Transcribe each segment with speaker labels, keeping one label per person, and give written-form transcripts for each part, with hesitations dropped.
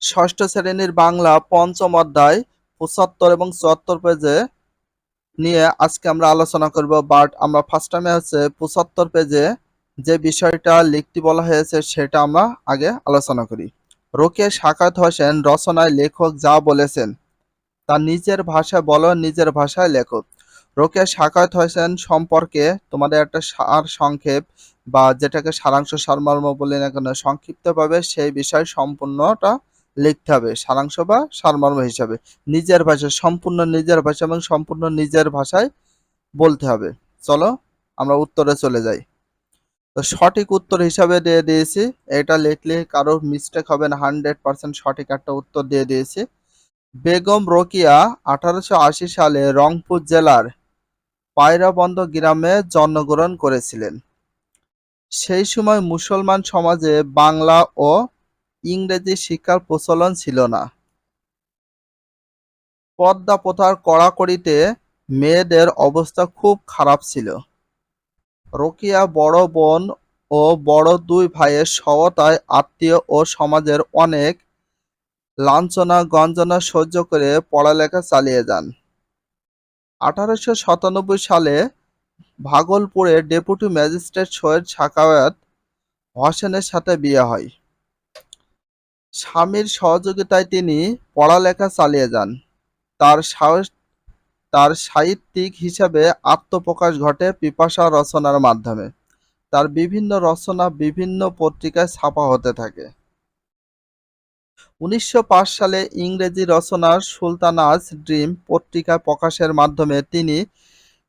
Speaker 1: ষষ্ঠ শ্রেণীর বাংলা পঞ্চম অধ্যায় ৭৫ এবং ৭৪ পেজে নিয়ে আজকে আমরা আলোচনা করব। বাট আমরা ফার্স্ট টাইমে ৭৫ পেজে যে বিষয়টা লিখতে বলা হয়েছে সেটা আমরা আগে আলোচনা করি। রোকেয়া সাখাওয়াত হোসেন রচনায় লেখক যা বলেছেন তা নিজের ভাষায় বলো, নিজের ভাষায় লেখো। রোকেয়া সাখাওয়াত হোসেন সম্পর্কে তোমাদের একটা সার সংক্ষেপ বা যেটাকে সারাংশ সারমর্ম বলি না কেন, সংক্ষিপ্তভাবে সেই বিষয় সম্পূর্ণটা লিখতে হবে, সারাংশ বা সারমর্ম হিসাবে নিজের ভাষায়, সম্পূর্ণ নিজের ভাষা এবং সম্পূর্ণ নিজের ভাষায় বলতে হবে। চলো আমরা উত্তরে চলে যাই। তো সঠিক উত্তর হিসাবে দিয়ে দিয়েছি, এটা লিখলে কারো মিস্টেক হবে না, 100% সঠিক একটা উত্তর দিয়ে দিয়েছি। বেগম রোকেয়া 1880 সালে রংপুর জেলার পায়রাবন্দ গ্রামে জন্মগ্রহণ করেছিলেন। সেই সময় মুসলমান সমাজে বাংলা ও ইংরেজি শিক্ষার প্রচলন ছিল না। পর্দা প্রথার কড়াকড়িতে মেয়েদের অবস্থা খুব খারাপ ছিল। রোকেয়া বড় বোন ও বড় দুই ভাইয়ের সহায়তায় আত্মীয় ও সমাজের অনেক লাঞ্ছনা গঞ্জনা সহ্য করে পড়ালেখা চালিয়ে যান। 1897 সালে ভাগলপুরে ডেপুটি ম্যাজিস্ট্রেট সৈয়দ সাখাওয়াত হোসেনের সাথে বিয়ে হয়। স্বামীর সহযোগিতায় তিনি পড়ালেখা চালিয়ে যান। তার সাহিত্যিক হিসাবে আত্মপ্রকাশ ঘটে পিপাসা রচনার মাধ্যমে। তার বিভিন্ন রচনা বিভিন্ন পত্রিকায় ছাপা হতে থাকে। 1905 সালে ইংরেজি রচনা সুলতানা'স ড্রিম পত্রিকায় প্রকাশের মাধ্যমে তিনি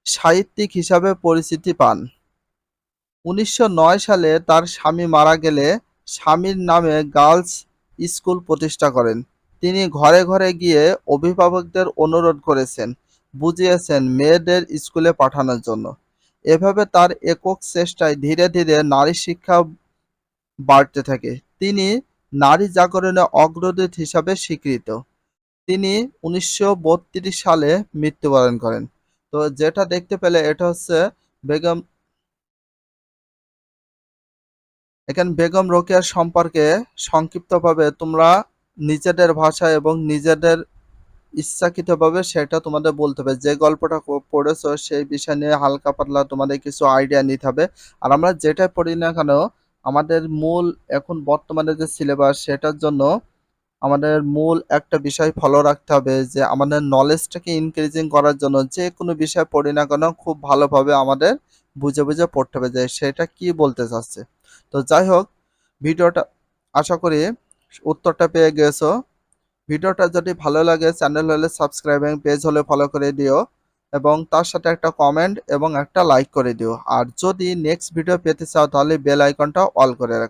Speaker 1: সাহিত্যিক হিসাবে পরিচিতি পান। 1909 সালে তার স্বামী মারা গেলে স্বামীর নামে গার্লস স্কুল প্রতিষ্ঠা করেন। তিনি ঘরে ঘরে গিয়ে অভিভাবকদের অনুরোধ করেছেন, বুঝিয়েছেন মেয়েদের স্কুলে পাঠানোর জন্য। এভাবে তার একক চেষ্টায় ধীরে ধীরে নারী শিক্ষা বাড়তে থাকে। তিনি নারী জাগরণে অগ্রদূত হিসাবে স্বীকৃত। তিনি 1932 সালে মৃত্যুবরণ করেন। তো যেটা দেখতে পেলে এটা হচ্ছে বেগম, এখানে বেগম রোকেয়ার সম্পর্কে সংক্ষিপ্তভাবে তোমরা নিজেদের ভাষা এবং নিজেদের ইচ্ছাকৃতভাবে সেটা তোমাদের বলতে হবে। যে গল্পটা পড়েছো সেই বিষয় নিয়ে হালকা পাতলা তোমাদের কিছু আইডিয়া নিতে হবে। আর আমরা যেটাই পড়ি না কেন, আমাদের মূল এখন বর্তমানে যে সিলেবাস সেটার জন্য আমাদের মূল একটা বিষয় ফলো রাখতে হবে, যে আমাদের নলেজটাকে ইনক্রিজিং করার জন্য যে কোনো বিষয় পড়ি না কেন খুব ভালোভাবে আমাদের বুঝে বুঝে পড়তে হবে যে সেটা কি বলতে চাচ্ছে। তো যাই হোক, ভিডিওটা আশা করি উত্তরটা পেয়ে গেছো। ভিডিওটা যদি ভালো লাগে চ্যানেল হলে সাবস্ক্রাইব এবং পেজ হলে ফলো করে দিও এবং তার সাথে একটা কমেন্ট এবং একটা লাইক করে দিও। আর যদি নেক্সট ভিডিও পেতে চাও তাহলে বেল আইকনটা অল করে রাখো।